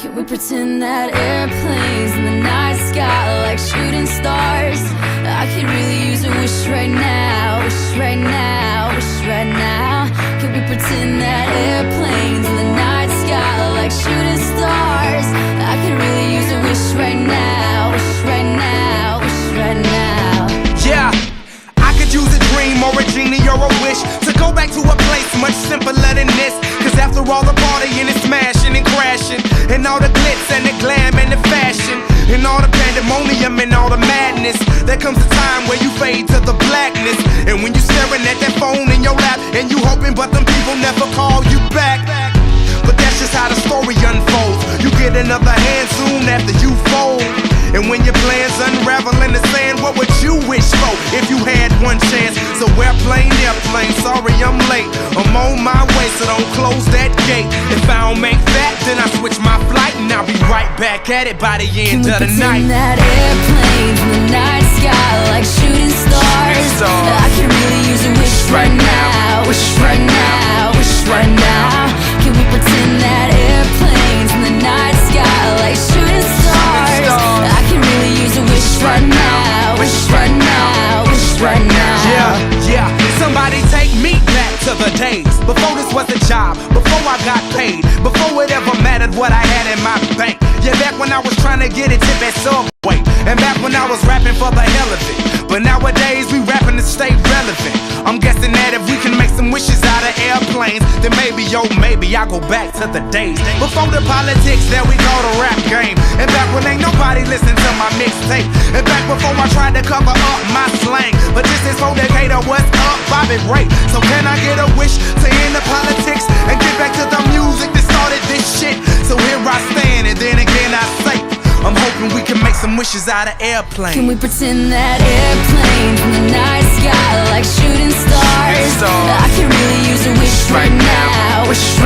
Can we pretend that airplanes in the night sky like shooting stars? I could really use a wish right now, wish right now, wish right now. Can we pretend that airplanes in the night sky like shooting stars? I could really use a wish right now, wish right now, wish right now. Yeah, I could use a dream or a genie or a wish to go back to a place much simpler than this. Cause after all the partying and smashing and crashing, and all the glitz and the glam and the fashion, and all the pandemonium and all the madness, there comes a time where you fade to the blackness. And when you staring at that phone in your lap, and you hoping but them people never call you back. But that's just how the story unfolds. You get another hand soon after you fold. And when your plans unravel in the sand, what would you wish for if you had one chance? So airplane, sorry I'm late. I'm on my way, so don't close that gate. If I don't make that, then I switch my flight, and I'll be right back at it by the end of the night. Can we pretend that airplanes in the night sky like shooting stars? I can really use a wish right now, wish right now, wish right now. Can we pretend that airplanes in the night sky like shooting stars? I can really use a wish right now, wish right now, wish right now. Yeah, somebody take me back to the days before this was a job, before I got paid, before it ever mattered what I had in my bank. Yeah, back when I was trying to get a tip at Subway, and back when I was rapping for the hell of it. But nowadays we rapping to stay relevant. I'm guessing that if we can make some wishes out of airplanes, then maybe, yo, maybe I'll go back to the days before the politics that we call the rap game. And back when ain't nobody listened to my mixtape. And back before I tried to cover up my slang. But this is for Decatur, what's up, Bobby Ray? So can I get a wish to end the politics and get back to the music that started this shit? So here I stand, and then again I say, I'm hoping we can make some wishes out of airplanes. Can we pretend that airplanes in the night sky like shooting stars? I can really use a wish right now, wish